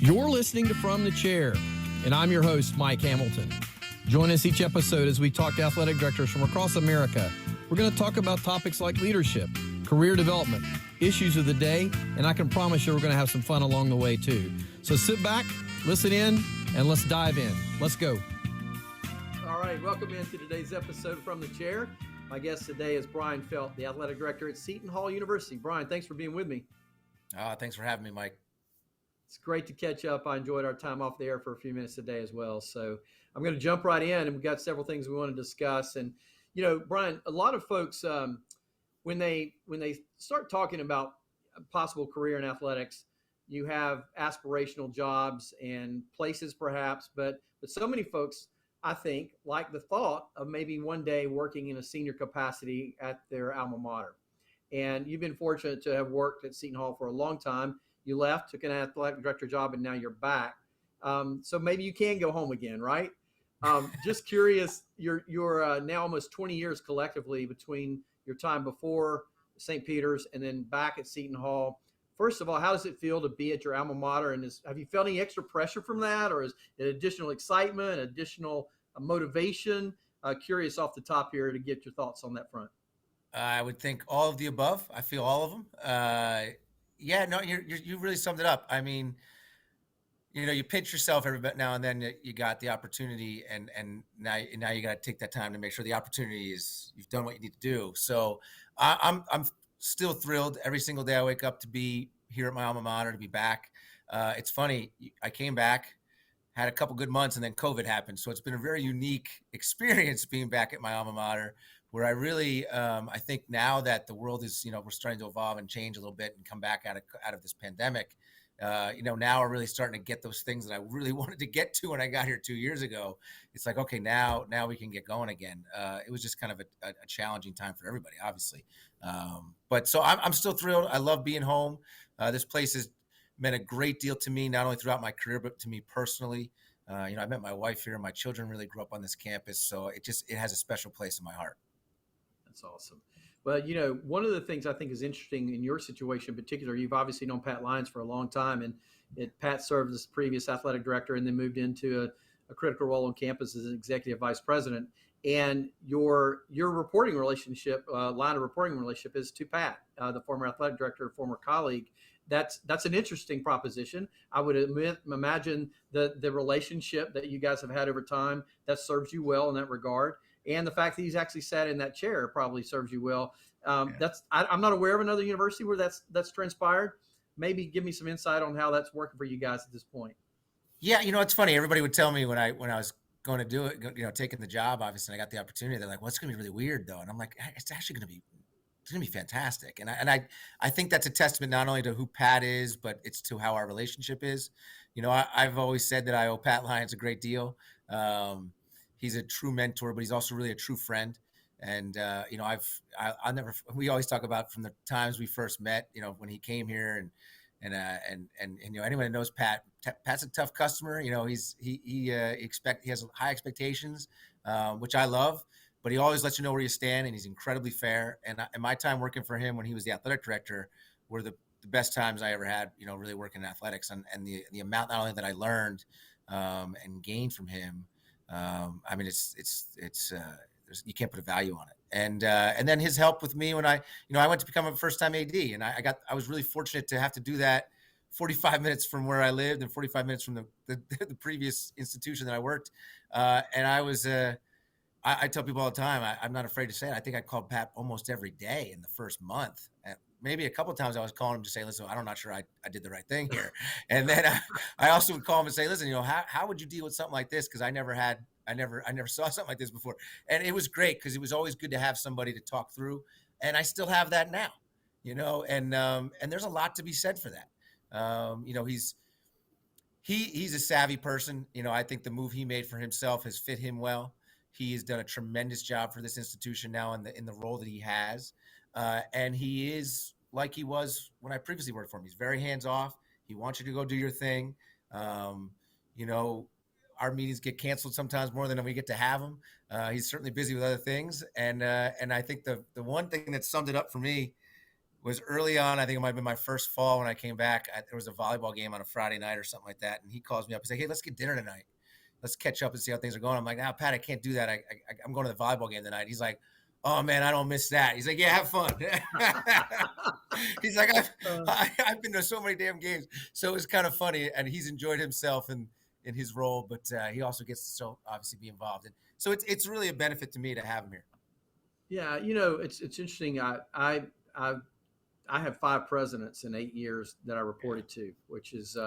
You're listening to From the Chair, and I'm your host, Mike Hamilton. Join us each episode as we talk to athletic directors from across America. We're going to talk about topics like leadership, career development, issues of the day, and I can promise you we're going to have some fun along the way too. So sit back, listen in, and let's dive in. Let's go. All right, welcome into today's episode of From the Chair. My guest today is Bryan, the athletic director at Seton Hall University. Bryan, thanks for being with me. Thanks for having me, Mike. It's great to catch up. I enjoyed our time off the air for a few minutes today as well. So I'm going to jump right in, and we've got several things we want to discuss. And, you know, Bryan, a lot of folks, when they start talking about a possible career in athletics, you have aspirational jobs and places perhaps, but so many folks, I think, like the thought of maybe one day working in a senior capacity at their alma mater. And you've been fortunate to have worked at Seton Hall for a long time. You left, took an athletic director job, and now you're back. So maybe you can go home again, right? Just curious, you're now almost 20 years collectively between your time before St. Peter's and then back at Seton Hall. First of all, how does it feel to be at your alma mater? And have you felt any extra pressure from that, or is it additional excitement, additional motivation? Curious off the top here to get your thoughts on that front. I would think all of the above. I feel all of them. Yeah, no, you really summed it up. I mean, you know, you pinch yourself every bit now and then. You got the opportunity, and now you got to take that time to make sure the opportunity is you've done what you need to do. So I'm still thrilled every single day I wake up to be here at my alma mater, to be back. It's funny, I came back, had a couple good months, and then COVID happened. So it's been a very unique experience being back at my alma mater, where I really, I think now that the world is, you know, we're starting to evolve and change a little bit and come back out of this pandemic. You know, now we're really starting to get those things that I really wanted to get to when I got here 2 years ago. It's like, okay, now we can get going again. It was just kind of a challenging time for everybody, obviously. But so I'm still thrilled. I love being home. This place has meant a great deal to me, not only throughout my career, but to me personally. You know, I met my wife here. My children really grew up on this campus. So it has a special place in my heart. That's awesome. Well, you know, one of the things I think is interesting in your situation in particular, you've obviously known Pat Lyons for a long time, and Pat served as previous athletic director and then moved into a critical role on campus as an executive vice president. And your reporting relationship, line of reporting relationship is to Pat, the former athletic director, former colleague. That's an interesting proposition. I would imagine the relationship that you guys have had over time that serves you well in that regard. And the fact that he's actually sat in that chair probably serves you well. I'm not aware of another university where that's transpired. Maybe give me some insight on how that's working for you guys at this point. Yeah, you know, it's funny. Everybody would tell me when I was going to do it, you know, taking the job, obviously, and I got the opportunity. They're like, "Well, it's going to be really weird, though," and I'm like, "It's actually going to be fantastic." And I think that's a testament not only to who Pat is, but it's to how our relationship is. You know, I've always said that I owe Pat Lyons a great deal. He's a true mentor, but he's also really a true friend. And, you know, we always talk about from the times we first met, you know, when he came here and you know, anyone that knows Pat's a tough customer. You know, he has high expectations, which I love, but he always lets you know where you stand, and he's incredibly fair. And my time working for him when he was the athletic director were the best times I ever had, you know, really working in athletics, and the amount not only that I learned and gained from him. I mean, you can't put a value on it. And then his help with me when I went to become a first-time AD, and I was really fortunate to have to do that 45 minutes from where I lived and 45 minutes from the previous institution that I worked. And I tell people all the time, I'm not afraid to say it. I think I called Pat almost every day in the first month. And maybe a couple of times I was calling him to say, "Listen, I'm not sure I did the right thing here." And then I also would call him and say, "Listen, you know, how would you deal with something like this? Because I never saw something like this before." And it was great because it was always good to have somebody to talk through. And I still have that now, you know, and there's a lot to be said for that. You know, he's a savvy person. You know, I think the move he made for himself has fit him well. He has done a tremendous job for this institution now in the role that he has. And he is like he was when I previously worked for him. He's very hands off. He wants you to go do your thing. You know, our meetings get canceled sometimes more than we get to have them. He's certainly busy with other things. And I think the one thing that summed it up for me was early on. I think it might have been my first fall when I came back. There was a volleyball game on a Friday night or something like that, and he calls me up. He's like, "Hey, let's get dinner tonight. Let's catch up and see how things are going." I'm like, "Nah, Pat, I can't do that. I'm going to the volleyball game tonight." He's like, "Oh man, I don't miss that." He's like, "Yeah, have fun." He's like, I've been to so many damn games, so it was kind of funny, and he's enjoyed himself in his role, but he also gets to so obviously be involved, and so it's really a benefit to me to have him here. Yeah, it's interesting. I I have 5 presidents in 8 years that I Yeah, reported to, which is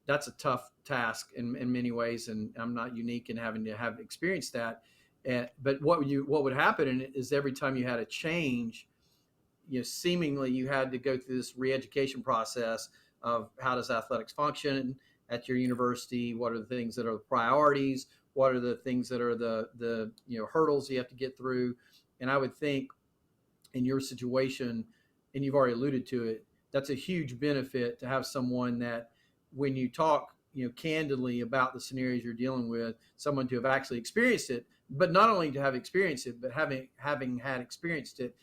that's a tough task in many ways, and I'm not unique in having to have experienced that. But what would happen is every time you had a change, seemingly you had to go through this re-education process of how does athletics function at your university, what are the things that are the priorities, what are the things that are the hurdles you have to get through. And I would think in your situation, and you've already alluded to it, that's a huge benefit to have someone that when you talk, candidly about the scenarios you're dealing with, someone to have actually experienced it, but not only to have experienced it, but having had experienced it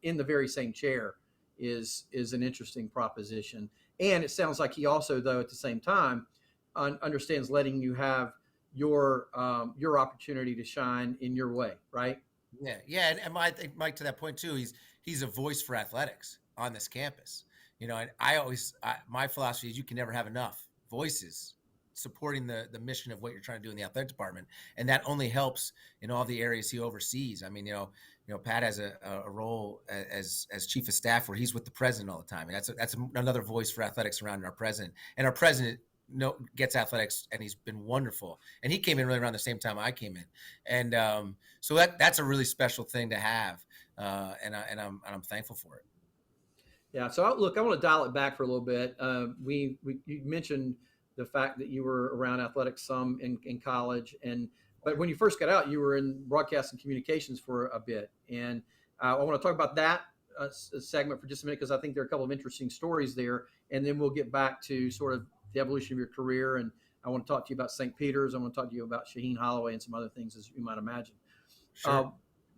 in the very same chair is an interesting proposition. And it sounds like he also, though, at the same time, understands letting you have your opportunity to shine in your way, right? yeah, and I think Mike, to that point too, he's a voice for athletics on this campus. And my philosophy is you can never have enough voices supporting the mission of what you're trying to do in the athletic department, and that only helps in all the areas he oversees. I mean, Pat has a role as chief of staff where he's with the president all the time, and that's another voice for athletics around our president. And our president gets athletics, and he's been wonderful. And he came in really around the same time I came in, and so that's a really special thing to have, and I'm thankful for it. Yeah. So look, I want to dial it back for a little bit. You mentioned the fact that you were around athletics some in college, but when you first got out, you were in broadcast and communications for a bit, and I want to talk about that segment for just a minute because I think there are a couple of interesting stories there, and then we'll get back to sort of the evolution of your career. And I want to talk to you about St. Peter's. I want to talk to you about Shaheen Holloway and some other things, as you might imagine. Sure. Uh,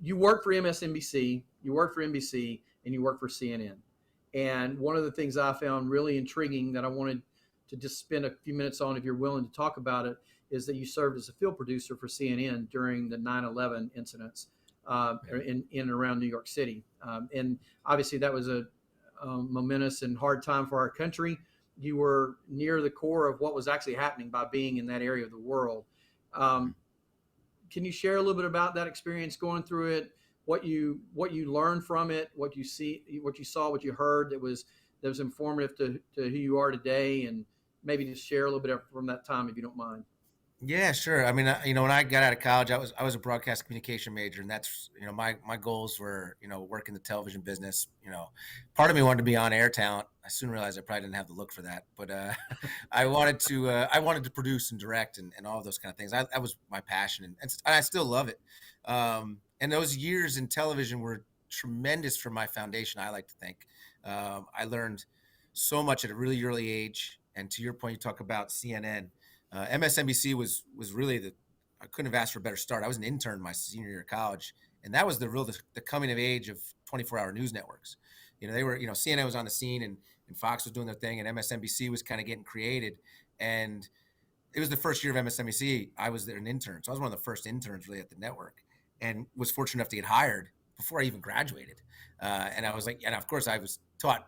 you worked for MSNBC, you worked for NBC, and you worked for CNN. And one of the things I found really intriguing that I wanted to just spend a few minutes on, if you're willing to talk about it, is that you served as a field producer for CNN during the 9/11 incidents in and around New York City. And obviously, that was a momentous and hard time for our country. You were near the core of what was actually happening by being in that area of the world. Um, can you share a little bit about that experience going through it? What you learned from it, what you saw, what you heard that was informative to who you are today, and maybe just share a little bit from that time if you don't mind. Yeah, sure. I mean, when I got out of college, I was a broadcast communication major, and that's my goals were work in the television business. Part of me wanted to be on air talent. I soon realized I probably didn't have the look for that, but I wanted to produce and direct and all of those kind of things. That was my passion, and I still love it. And those years in television were tremendous for my foundation. I like to think I learned so much at a really early age. And to your point, you talk about CNN. MSNBC was really I couldn't have asked for a better start. I was an intern my senior year of college, and that was the coming of age of 24-hour news networks. They were CNN was on the scene, and Fox was doing their thing, and MSNBC was kind of getting created. And it was the first year of MSNBC. I was there an intern, so I was one of the first interns really at the network, and was fortunate enough to get hired before I even graduated. And I was like, and of course I was taught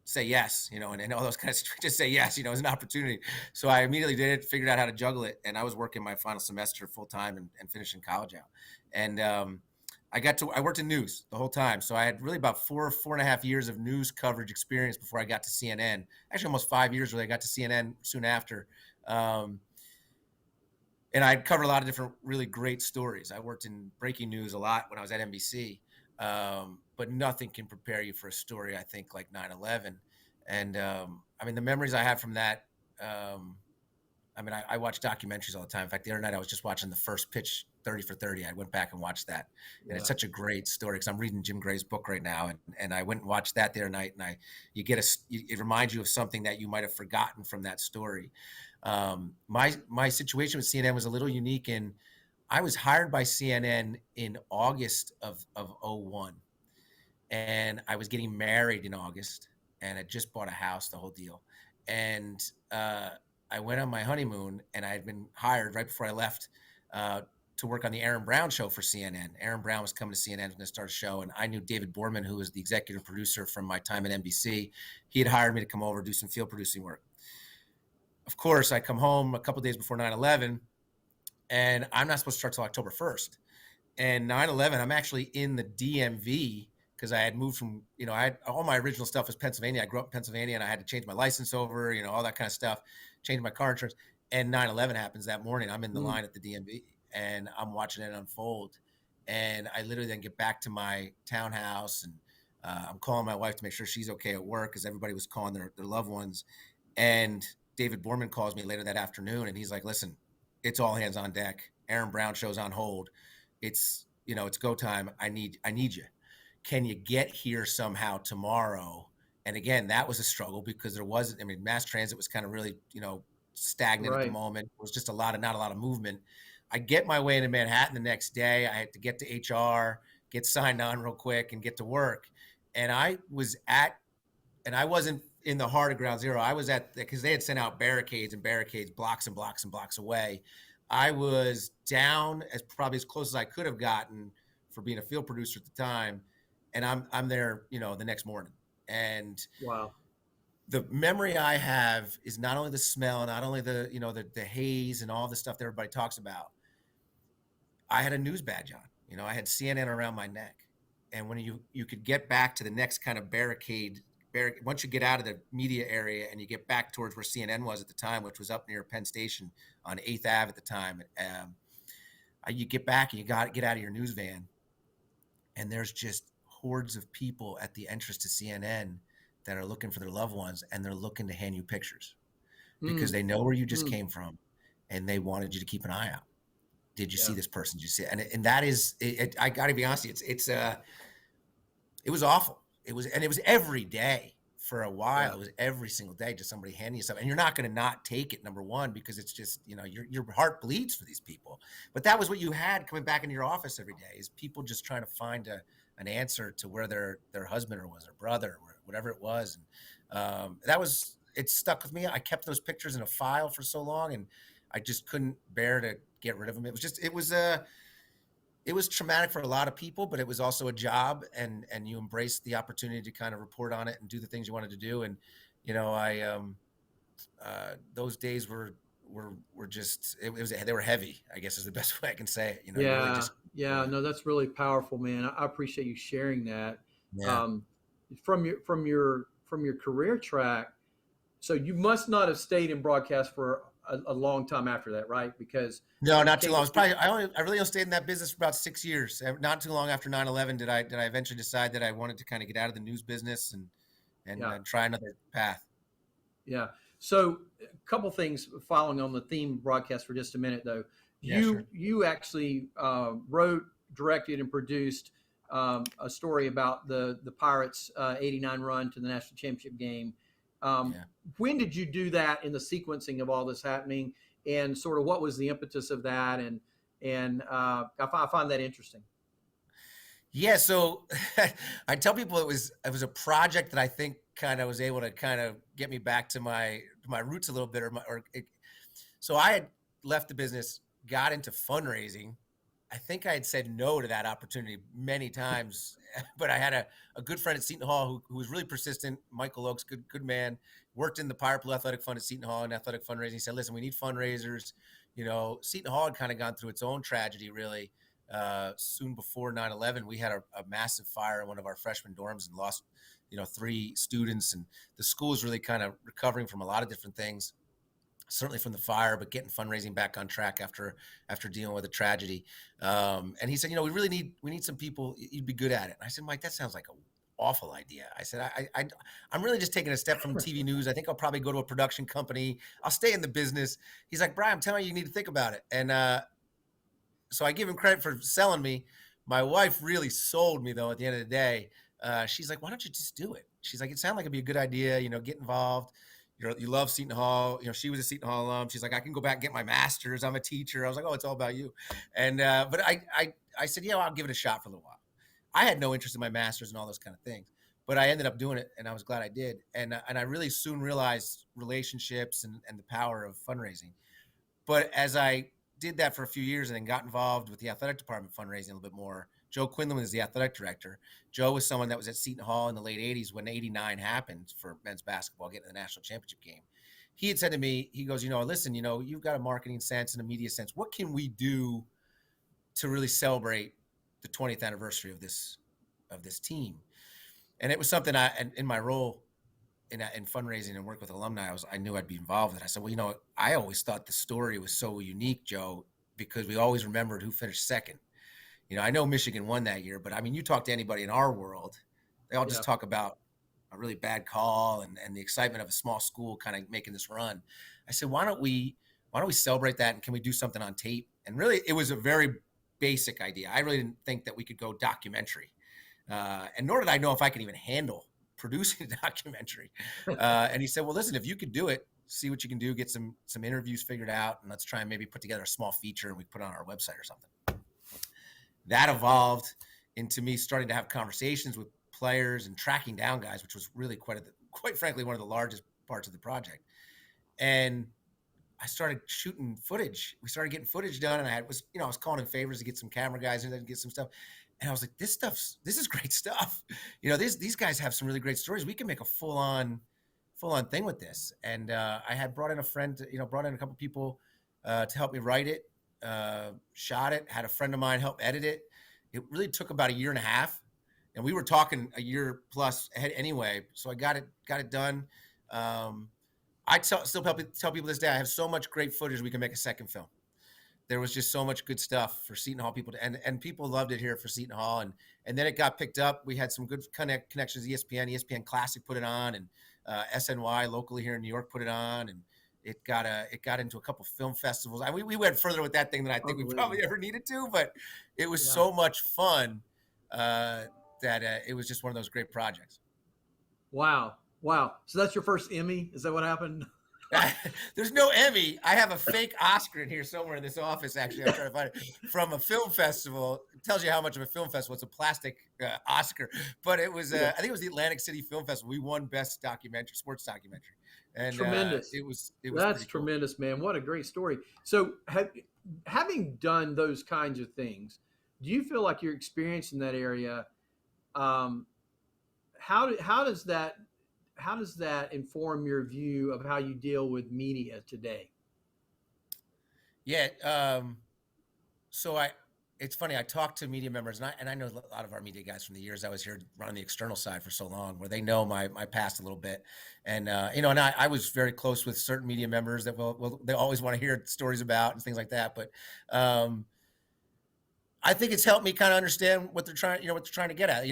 say yes, and all those kind of just say yes, as an opportunity. So I immediately did it, figured out how to juggle it, and I was working my final semester full time and finishing college out. And I worked in news the whole time, so I had really about 4.5 years of news coverage experience before I got to CNN. Actually, almost 5 years really. I got to CNN soon after. Um, and I'd covered a lot of different really great stories. I worked in breaking news a lot when I was at NBC, but nothing can prepare you for a story, I think, like 9/11. And I mean, the memories I have from that, I mean, I watch documentaries all the time. In fact, the other night I was just watching the first pitch 30 for 30. I went back and watched that. And it's Yeah. such a great story because I'm reading Jim Gray's book right now. And I went and watched that the other night, and it reminds you of something that you might have forgotten from that story. My situation with CNN was a little unique I was hired by CNN in August of '01. and I was getting married in August, and I just bought a house, the whole deal. And I went on my honeymoon, and I had been hired right before I left uh, to work on the Aaron Brown show for CNN. Aaron Brown was coming to CNN, was going to start a show, and I knew David Borman, who was the executive producer from my time at NBC. He had hired me to come over do some field producing work. Of course, I come home a couple days before 9/11, and I'm not supposed to start till October 1st. And 9/11, I'm actually in the DMV because I had moved from, I had all my original stuff was Pennsylvania. I grew up in Pennsylvania, and I had to change my license over, all that kind of stuff, change my car insurance. And 9/11 happens that morning. I'm in the Mm, line at the DMV, and I'm watching it unfold. And I literally then get back to my townhouse, and I'm calling my wife to make sure she's okay at work because everybody was calling their loved ones. And David Borman calls me later that afternoon, and he's like, "Listen, it's all hands on deck. Aaron Brown show's on hold. It's go time. I need you. Can you get here somehow tomorrow?" And again, that was a struggle because there wasn't, mass transit was kind of really, stagnant at the right. moment. It was just not a lot of movement. I get my way into Manhattan the next day. I had to get to HR, get signed on real quick, and get to work. And I wasn't in the heart of Ground Zero. I was at, because they had sent out barricades and barricades, blocks and blocks and blocks away. I was down as probably as close as I could have gotten for being a field producer at the time, and I'm there, the next morning. And Wow. the memory I have is not only the smell, not only the haze and all the stuff that everybody talks about. I had a news badge on. I had CNN around my neck, and when you could get back to the next kind of barricade, once you get out of the media area and you get back towards where CNN was at the time, which was up near Penn Station on 8th Ave at the time. You get back and you got to get out of your news van, and there's just hordes of people at the entrance to CNN that are looking for their loved ones, and they're looking to hand you pictures because Mm, they know where you just mm, came from, and they wanted you to keep an eye out. Did you see yeah. this person? Did you see it? And that is it, I got to be honest, it was awful. It was every day for a while. Yeah. It was every single day, just somebody handing you something, and you're not going to not take it. Number one, because it's just, your heart bleeds for these people. But that was what you had coming back into your office every day, is people just trying to find an answer to where their husband or was their brother or whatever it was. And it stuck with me. I kept those pictures in a file for so long, and I just couldn't bear to get rid of them. It was traumatic for a lot of people, but it was also a job, and you embraced the opportunity to kind of report on it and do the things you wanted to do. And I those days were just, they were heavy, I guess is the best way I can say it. You really Yeah. just, Yeah. No, that's really powerful, man. I appreciate you sharing that. yeah. Um, from your career track, so you must not have stayed in broadcast for a long time after that, right? Because No, you not too came. long. It was probably, I really only stayed in that business for about 6 years. Not too long after 9/11 did I eventually decide that I wanted to kind of get out of the news business and and, Yeah. and try another path. Yeah. So a couple things following on the theme broadcast for just a minute, though. Yeah, sure. You actually wrote, directed, and produced a story about the Pirates' '89 run to the national championship game. Um, Yeah. when did you do that in the sequencing of all this happening, and sort of what was the impetus of that? And I find that interesting. Yeah, so I tell people it was a project that I think kind of was able to kind of get me back to my roots a little bit, so I had left the business, got into fundraising. I think I had said no to that opportunity many times, but I had a good friend at Seton Hall who was really persistent. Michael Oakes, good man, worked in the Pirate Blue Athletic Fund at Seton Hall and athletic fundraising. He said, "Listen, we need fundraisers." Seton Hall had kind of gone through its own tragedy, really. Soon before 9/11, we had a massive fire in one of our freshman dorms and lost, 3 students. And the school is really kind of recovering from a lot of different things, certainly from the fire, but getting fundraising back on track after dealing with a tragedy. And he said, we need some people. You'd be good at it. And I said, Mike, that sounds like an awful idea. I said, I'm really just taking a step from TV news. I think I'll probably go to a production company. I'll stay in the business. He's like, Bryan, I'm telling you, you need to think about it. And so I give him credit for selling me. My wife really sold me, though. At the end of the day, she's like, "Why don't you just do it?" She's like, "It sounded like it'd be a good idea. Get involved. You love Seton Hall. She was a Seton Hall alum. She's like, I can go back and get my master's. I'm a teacher." I was like, "Oh, it's all about you." And but I said, "Yeah, well, I'll give it a shot for a little while." I had no interest in my master's and all those kind of things, but I ended up doing it, and I was glad I did. And I really soon realized relationships and the power of fundraising. But as I did that for a few years and then got involved with the athletic department fundraising a little bit more, Joe Quinlan is the athletic director. Joe was someone that was at Seton Hall in the late 80s when 89 happened for men's basketball, getting to the national championship game. He had said to me, he goes, listen, you've got a marketing sense and a media sense. What can we do to really celebrate the 20th anniversary of this team? And it was something in my role in fundraising and work with alumni, I knew I'd be involved with it. I said, well, I always thought the story was so unique, Joe, because we always remembered who finished second. I know Michigan won that year, but I mean, you talk to anybody in our world, they all just talk about a really bad call and the excitement of a small school kind of making this run. I said, why don't we celebrate that, and can we do something on tape? And really, it was a very basic idea. I really didn't think that we could go documentary, and nor did I know if I could even handle producing a documentary. And he said, well, listen, if you could do it, see what you can do, get some interviews figured out, and let's try and maybe put together a small feature and we put it on our website or something. That evolved into me starting to have conversations with players and tracking down guys, which was really quite frankly, one of the largest parts of the project. And I started shooting footage. We started getting footage done, and I was calling in favors to get some camera guys in there and get some stuff. And I was like, this is great stuff. These guys have some really great stories. We can make a full on thing with this. And I had brought in a friend, brought in a couple people to help me write it, shot it, had a friend of mine help edit it. It really took about a year and a half, and we were talking a year plus ahead anyway. So I got it done. I still tell people this day, I have so much great footage, we can make a second film. There was just so much good stuff for Seton Hall people and people loved it here for Seton Hall. And then it got picked up. We had some good connections, ESPN Classic put it on, and SNY locally here in New York put it on, and it got into a couple film festivals. We went further with that thing than I think we probably ever needed to, but it was so much fun that it was just one of those great projects. Wow. So that's your first Emmy? Is that what happened? There's no Emmy. I have a fake Oscar in here somewhere in this office. Actually, I'm trying to find it from a film festival. It tells you how much of a film festival. It's a plastic Oscar, but it was. I think it was the Atlantic City Film Festival. We won best sports documentary, and tremendous. It was. That's tremendous, cool. Man. What a great story. So, having done those kinds of things, do you feel like your experience in that area? How does that inform your view of how you deal with media today? Yeah. It's funny. I talk to media members, and I know a lot of our media guys from the years I was here running the external side for so long, where they know my past a little bit. And, and I was very close with certain media members that they always want to hear stories about and things like that. But, I think it's helped me kind of understand what they're trying to get at.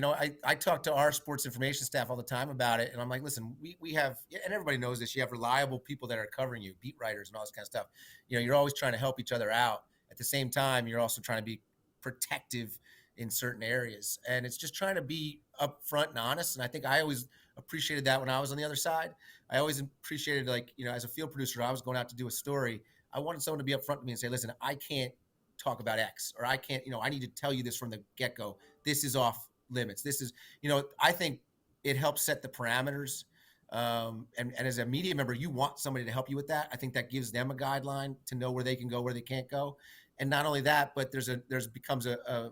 I talk to our sports information staff all the time about it. And I'm like, listen, we have, and everybody knows this, you have reliable people that are covering you, beat writers and all this kind of stuff. You're always trying to help each other out. At the same time, you're also trying to be protective in certain areas. And it's just trying to be upfront and honest. And I think I always appreciated that when I was on the other side. I always appreciated, as a field producer, I was going out to do a story. I wanted someone to be upfront with me and say, listen, I can't talk about X, or I can't, I need to tell you this from the get-go. This is off limits. This is, I think it helps set the parameters. And as a media member, you want somebody to help you with that. I think that gives them a guideline to know where they can go, where they can't go. And not only that, but becomes a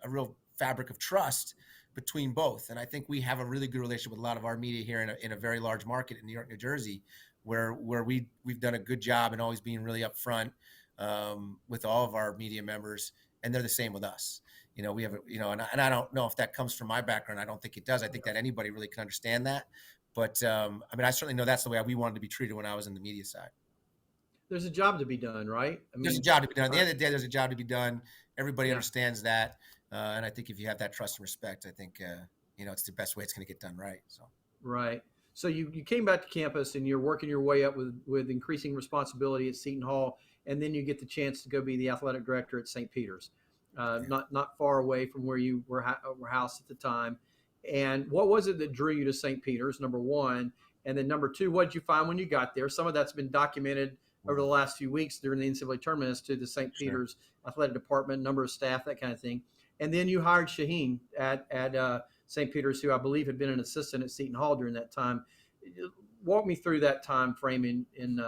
real fabric of trust between both. And I think we have a really good relationship with a lot of our media here in a very large market in New York, New Jersey, where we've done a good job in always being really upfront with all of our media members, and they're the same with us. We have, and I don't know if that comes from my background. I don't think it does. I think that anybody really can understand that. But I certainly know that's the way we wanted to be treated when I was in the media side. There's a job to be done, right? There's a job to be done. At the end of the day, there's a job to be done. Everybody understands that. And I think if you have that trust and respect, I think, it's the best way it's going to get done right. So. Right. So you came back to campus and you're working your way up with increasing responsibility at Seton Hall. And then you get the chance to go be the athletic director at St. Peter's, not far away from where you were housed at the time. And what was it that drew you to St. Peter's, number one? And then number two, what did you find when you got there? Some of that's been documented over the last few weeks during the NCAA tournament as to the St. Peter's athletic department, number of staff, that kind of thing. and then you hired Shaheen at St. Peter's, who I believe had been an assistant at Seton Hall during that time. Walk me through that time frame in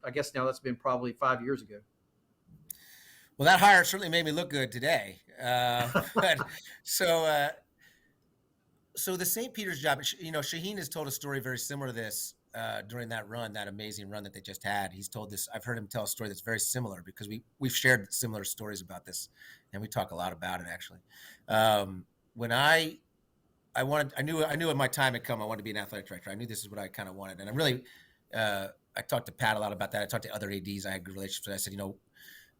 I guess now that's been probably 5 years ago. Well, that hire certainly made me look good today. But so so the St. Peter's job, Shaheen has told a story very similar to this during that run, that amazing run that they just had. He's told this. I've heard him tell a story that's very similar because we've shared similar stories about this, and we talk a lot about it actually. When I knew when my time had come. I wanted to be an athletic director. I knew this is what I kind of wanted, and I talked to Pat a lot about that. I talked to other ads I had good relationships with. I said,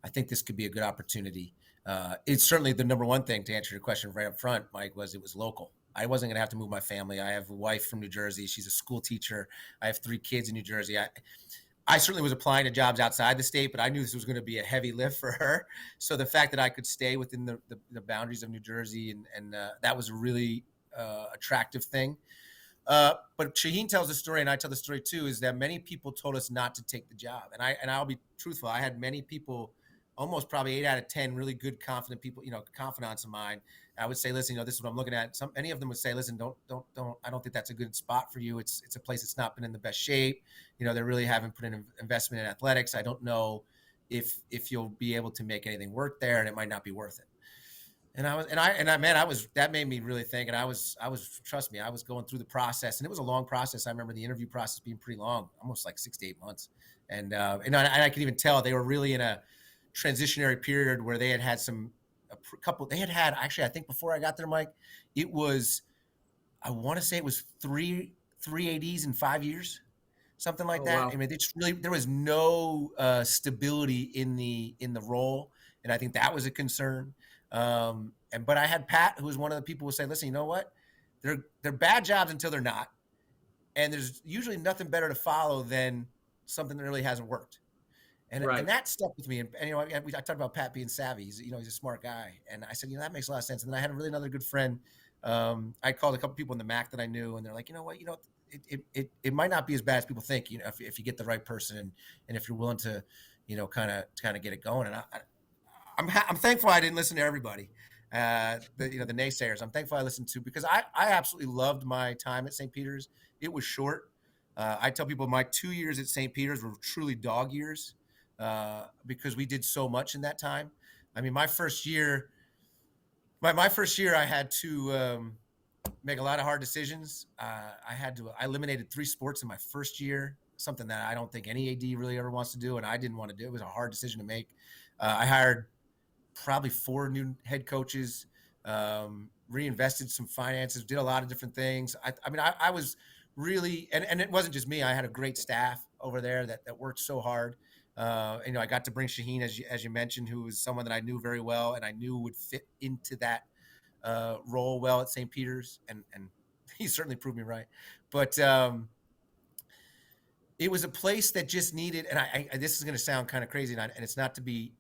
I think this could be a good opportunity. It's certainly the number one thing to answer your question right up front, Mike, was it was local. I wasn't going to have to move my family. I have a wife from New Jersey. She's a school teacher. I have 3 kids in New Jersey. I certainly was applying to jobs outside the state, but I knew this was going to be a heavy lift for her. So the fact that I could stay within the boundaries of New Jersey and that was a really attractive thing. But Shaheen tells the story, and I tell the story too, is that many people told us not to take the job. And I'll be truthful. I had many people, almost probably 8 out of 10 really good, confident people, confidants of mine. I would say, listen, this is what I'm looking at. Any of them would say, listen, don't, I don't think that's a good spot for you. It's a place that's not been in the best shape. They really haven't put in investment in athletics. I don't know if you'll be able to make anything work there, and it might not be worth it. That made me really think. And I was, trust me, I was going through the process, and it was a long process. I remember the interview process being pretty long, almost like 6 to 8 months. And I can even tell they were really in a transitionary period where they had actually, I think before I got there, Mike, I want to say it was three ADs in 5 years, something like that. Wow. I mean, it's really, there was no stability in the role. And I think that was a concern. But I had Pat, who was one of the people who said, listen, you know what? They're bad jobs until they're not. And there's usually nothing better to follow than something that really hasn't worked. And, right. And that stuck with me. And I talked about Pat being savvy. He's a smart guy. And I said, that makes a lot of sense. And then I had another good friend. I called a couple people in the MAC that I knew, and they're like, it might not be as bad as people think, if you get the right person and if you're willing to, kind of get it going. And I'm thankful I didn't listen to everybody, the naysayers. I'm thankful I listened to, because I absolutely loved my time at St. Peter's. It was short. I tell people my 2 years at St. Peter's were truly dog years, because we did so much in that time. I mean, my first year, I had to make a lot of hard decisions. I eliminated 3 sports in my first year, something that I don't think any AD really ever wants to do, and I didn't want to do. It was a hard decision to make. I hired probably 4 new head coaches, reinvested some finances, did a lot of different things. I was really, and it wasn't just me. I had a great staff over there that worked so hard. I got to bring Shaheen, as you mentioned, who was someone that I knew very well and I knew would fit into that role well at St. Peter's, and he certainly proved me right. But it was a place that just needed, and I this is going to sound kind of crazy, and it's not to be,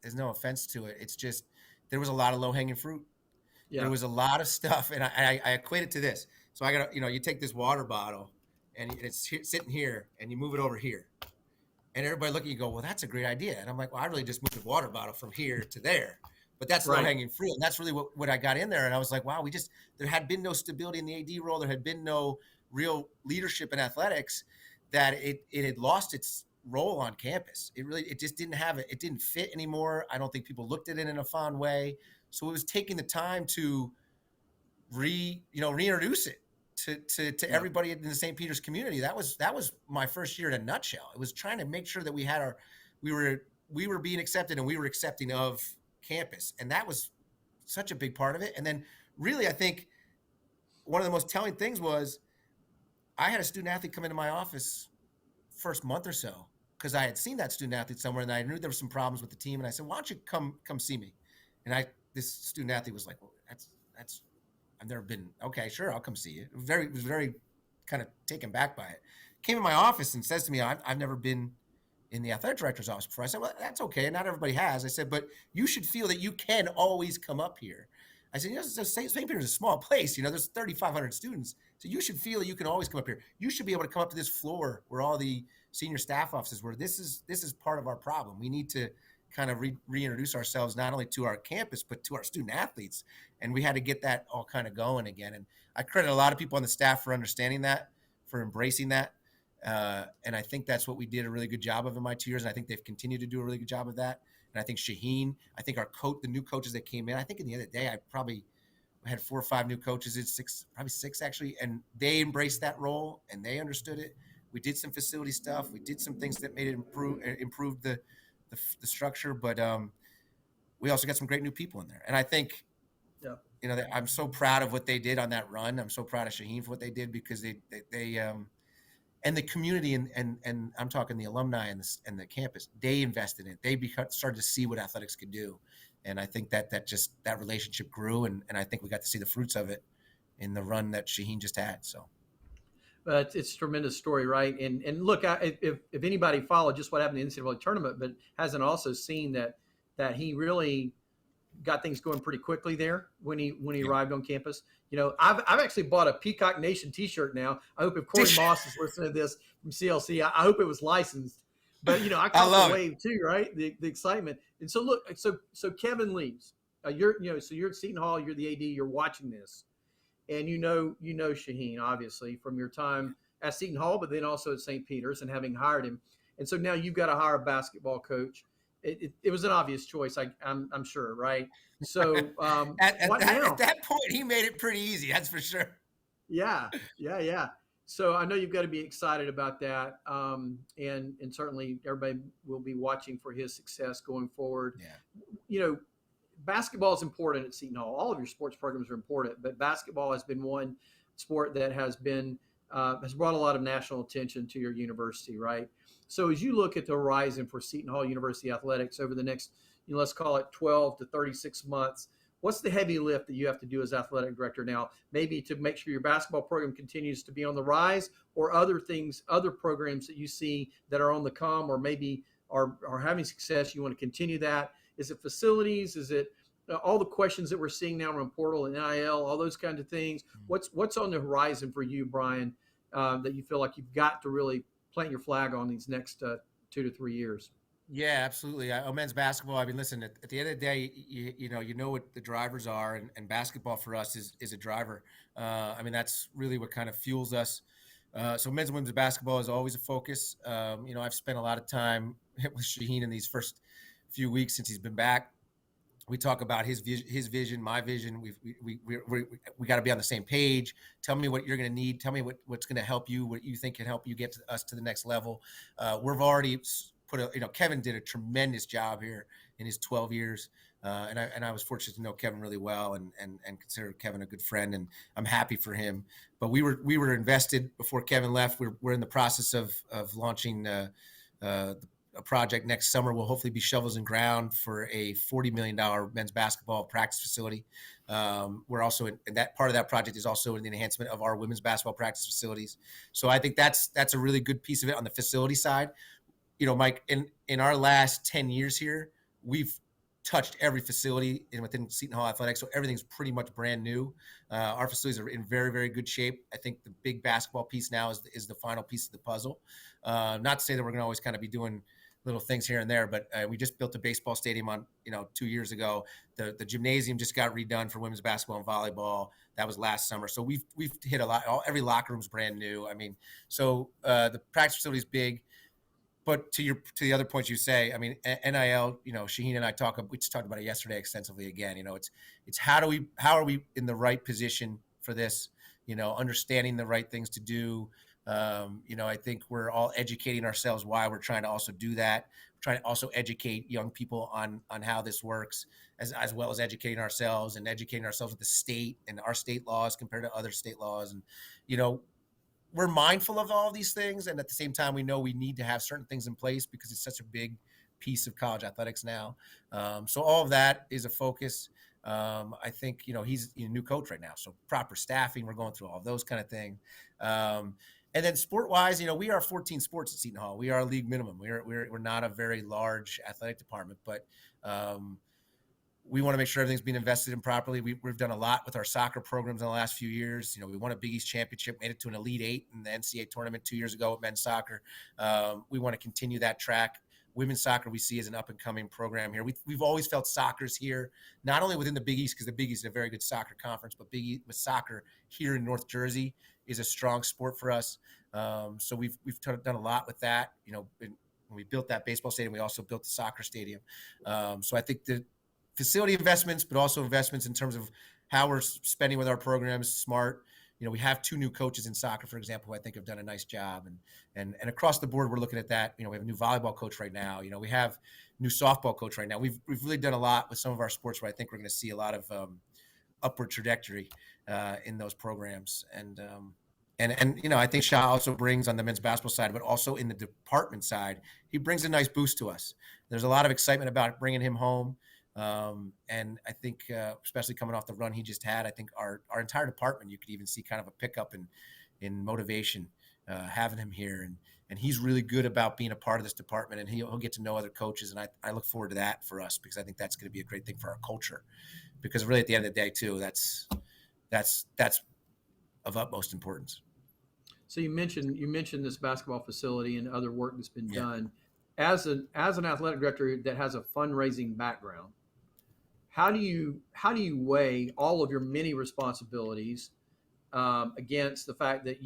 there's no offense to it. It's just, there was a lot of low hanging fruit. Yeah. There was a lot of stuff, and I equate it to this. So I got, you take this water bottle, and it's sitting here, and you move it over here. And everybody look at you and go, well, that's a great idea. And I'm like, well, I really just moved the water bottle from here to there. But that's right. Low-hanging fruit. And that's really what I got in there. And I was like, wow, there had been no stability in the AD role. There had been no real leadership in athletics, that it had lost its role on campus. It just didn't have it. It didn't fit anymore. I don't think people looked at it in a fond way. So it was taking the time to reintroduce it to everybody in the St. Peter's community. That was my first year in a nutshell. It was trying to make sure that we were being accepted, and we were accepting of campus. And that was such a big part of it. And then really, I think one of the most telling things was I had a student athlete come into my office first month or so, because I had seen that student athlete somewhere, and I knew there were some problems with the team. And I said, why don't you come see me? And this student athlete was like, well, that's I've never been. Okay, sure, I'll come see you. Was very kind of taken back by it. Came in my office and says to me, I've never been in the athletic director's office before. I said, well, that's okay. Not everybody has. I said, but you should feel that you can always come up here. I said, St. Peter's is a small place. There's 3,500 students. So you should feel that you can always come up here. You should be able to come up to this floor where all the senior staff offices were. This is part of our problem. We need to kind of reintroduce ourselves not only to our campus but to our student athletes, and we had to get that all kind of going again. And I credit a lot of people on the staff for understanding that, for embracing that, and I think that's what we did a really good job of in my 2 years, and I think they've continued to do a really good job of that. And I think Shaheen, I think our coach, the new coaches that came in, I think in the end of the day, I probably had 4 or 5 new coaches. It's probably six actually, and they embraced that role and they understood it. We did some facility stuff. We did some things that made it improve the structure, but we also got some great new people in there. And I think, Yeah. I'm so proud of what they did on that run. I'm so proud of Shaheen for what they did, because they and the community and I'm talking the alumni and the campus, they invested in it. They started to see what athletics could do. And I think that relationship grew, and I think we got to see the fruits of it in the run that Shaheen just had. So. But it's a tremendous story, right? And look, if anybody followed just what happened in the NCAA tournament, but hasn't also seen that he really got things going pretty quickly there when he arrived on campus. I've actually bought a Peacock Nation T-shirt now. I hope if Corey Moss is listening to this from CLC, I hope it was licensed. But I caught the wave too, right? The excitement. And so look, so Kevin leaves. You're at Seton Hall. You're the AD. You're watching this, and you know Shaheen obviously from your time at Seton Hall, but then also at St. Peter's and having hired him. And so now you've got to hire a basketball coach. It was an obvious choice, I'm sure, right? So at that point, he made it pretty easy, that's for sure. Yeah. So I know you've got to be excited about that, and certainly everybody will be watching for his success going forward. Yeah. Basketball is important at Seton Hall. All of your sports programs are important, but basketball has been one sport that has brought a lot of national attention to your university, right? So as you look at the horizon for Seton Hall University athletics over the next, let's call it 12 to 36 months, what's the heavy lift that you have to do as athletic director now? Maybe to make sure your basketball program continues to be on the rise, or other programs that you see that are on the come, or maybe are having success, you want to continue that? Is it facilities? Is it all the questions that we're seeing now around portal and NIL, all those kinds of things? What's on the horizon for you, Bryan, that you feel like you've got to really plant your flag on these next 2 to 3 years? Yeah, absolutely. Men's basketball. I mean, listen, at the end of the day, you know what the drivers are, and basketball for us is a driver. I mean, that's really what kind of fuels us. So men's and women's basketball is always a focus. I've spent a lot of time with Shaheen in these first few weeks since he's been back. We talk about his vision, my vision. We got to be on the same page. Tell me what you're going to need. Tell me what's going to help you, what you think can help you get us to the next level. We've already Kevin did a tremendous job here in his 12 years. And I was fortunate to know Kevin really well and consider Kevin a good friend, and I'm happy for him. But we were invested before Kevin left. We're in the process of launching a project next summer. Will hopefully be shovels in ground for a $40 million men's basketball practice facility. We're also in that part of that project is also in the enhancement of our women's basketball practice facilities. So I think that's a really good piece of it on the facility side. Mike, in our last 10 years here, we've touched every facility within Seton Hall Athletics, so everything's pretty much brand new. Our facilities are in very, very good shape. I think the big basketball piece now is the final piece of the puzzle. Not to say that we're going to always kind of be doing little things here and there, but we just built a baseball stadium 2 years ago. The gymnasium just got redone for women's basketball and volleyball. That was last summer. So we've hit a lot. Every locker room's brand new. I mean, so the practice facility is big. But to the other points you say, I mean, NIL, Shaheen and I we just talked about it yesterday extensively again. It's how are we in the right position for this, understanding the right things to do. I think we're all educating ourselves why we're trying to also do that. We're trying to also educate young people on how this works, as well as educating ourselves with the state and our state laws compared to other state laws. And, we're mindful of all of these things. And at the same time, we know we need to have certain things in place because it's such a big piece of college athletics now. So all of that is a focus. I think, he's a new coach right now. So proper staffing, we're going through all of those kind of things. And then sport-wise, we are 14 sports at Seton Hall. We are a league minimum. We're not a very large athletic department, but we want to make sure everything's being invested in properly. We've done a lot with our soccer programs in the last few years. We won a Big East championship, made it to an Elite Eight in the NCAA tournament 2 years ago with men's soccer. We want to continue that track. women's soccer we see as an up and coming program here. We've always felt soccer's here, not only within the Big East, because the Big East is a very good soccer conference, but Big East with soccer here in North Jersey is a strong sport for us. So we've done a lot with that. When we built that baseball stadium, we also built the soccer stadium. So I think the facility investments, but also investments in terms of how we're spending with our programs, smart. We have 2 new coaches in soccer, for example, who I think have done a nice job. And across the board, we're looking at that. We have a new volleyball coach right now. We have a new softball coach right now. We've really done a lot with some of our sports where I think we're going to see a lot of upward trajectory in those programs. And I think Shah also brings on the men's basketball side, but also in the department side, he brings a nice boost to us. There's a lot of excitement about bringing him home. And I think, especially coming off the run he just had, I think our entire department, you could even see kind of a pickup in motivation, having him here. And he's really good about being a part of this department, and he'll get to know other coaches. And I look forward to that for us, because I think that's going to be a great thing for our culture, because really at the end of the day too, that's of utmost importance. So you mentioned this basketball facility and other work that's been done. As an athletic director that has a fundraising background, how do you weigh all of your many responsibilities against the fact that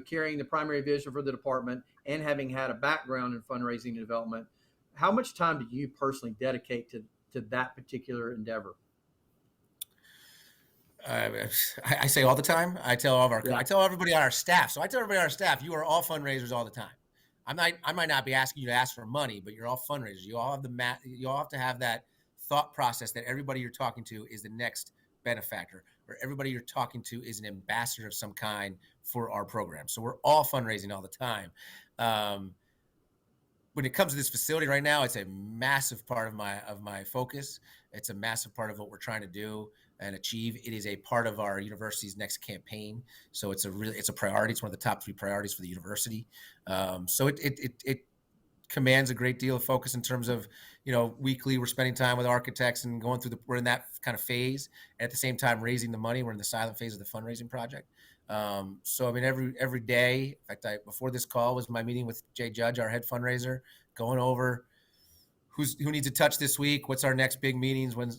carrying the primary vision for the department and having had a background in fundraising and development? How much time do you personally dedicate to that particular endeavor? I say all the time. I tell everybody on our staff. So I tell everybody on our staff, you are all fundraisers all the time. I might not be asking you to ask for money, but you're all fundraisers. You all have to have that thought process that everybody you're talking to is the next benefactor, or everybody you're talking to is an ambassador of some kind for our program. So we're all fundraising all the time. When it comes to this facility right now, it's a massive part of my focus. It's a massive part of what we're trying to do and achieve. It is a part of our university's next campaign. So it's a priority. It's one of the top 3 priorities for the university. So it commands a great deal of focus in terms of, weekly we're spending time with architects and going through we're in that kind of phase. And at the same time, raising the money. We're in the silent phase of the fundraising project. So I mean, every day, in fact, before this call was my meeting with Jay Judge, our head fundraiser, going over who needs a touch this week, what's our next big meetings, when,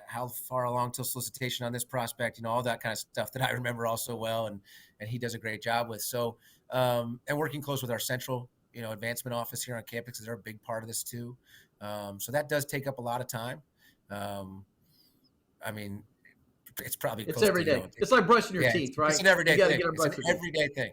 how far along till solicitation on this prospect, all that kind of stuff that I remember all so well, and he does a great job with. So, and working close with our central, advancement office here on campus, because they're a big part of this too. So that does take up a lot of time. I mean, it's every day. It's like brushing your teeth, right? It's an everyday thing. It's an everyday thing.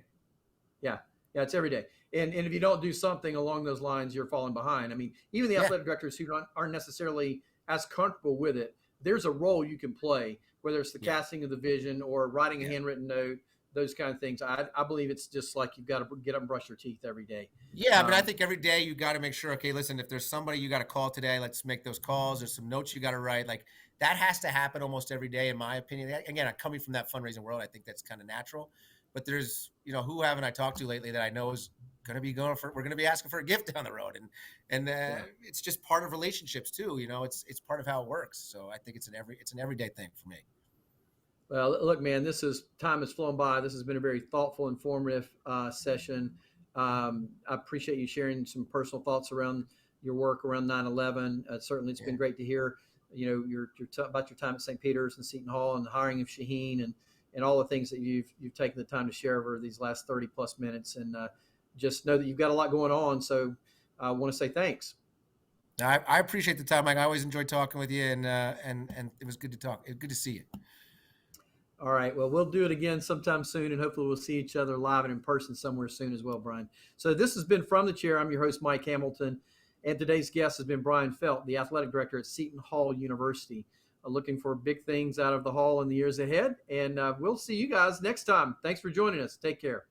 Yeah, it's every day. And if you don't do something along those lines, you're falling behind. I mean, even the athletic directors who aren't necessarily as comfortable with it, there's a role you can play, whether it's the casting of the vision or writing a handwritten note, those kind of things. I believe it's just like you've got to get up and brush your teeth every day. Yeah, but I think every day you got to make sure, okay, listen, if there's somebody you got to call today, let's make those calls. There's some notes you got to write. Like, that has to happen almost every day, in my opinion. Again, I'm coming from that fundraising world. I think that's kind of natural. But there's, who haven't I talked to lately that I know is going to be we're going to be asking for a gift down the road. And it's just part of relationships too. It's part of how it works. So I think it's an everyday thing for me. Well, look, man, time has flown by. This has been a very thoughtful, informative session. I appreciate you sharing some personal thoughts around your work around 9/11. Certainly, it's been great to hear, about your time at St. Peter's and Seton Hall and the hiring of Shaheen and all the things that you've taken the time to share over these last 30 plus minutes. And just know that you've got a lot going on. So I want to say thanks. I appreciate the time, Mike. I always enjoyed talking with you, and it was good to talk. Good to see you. All right. Well, we'll do it again sometime soon, and hopefully we'll see each other live and in person somewhere soon as well, Bryan. So this has been From the Chair. I'm your host, Mike Hamilton, and today's guest has been Bryan Felt, the athletic director at Seton Hall University. Looking for big things out of the Hall in the years ahead, and we'll see you guys next time. Thanks for joining us. Take care.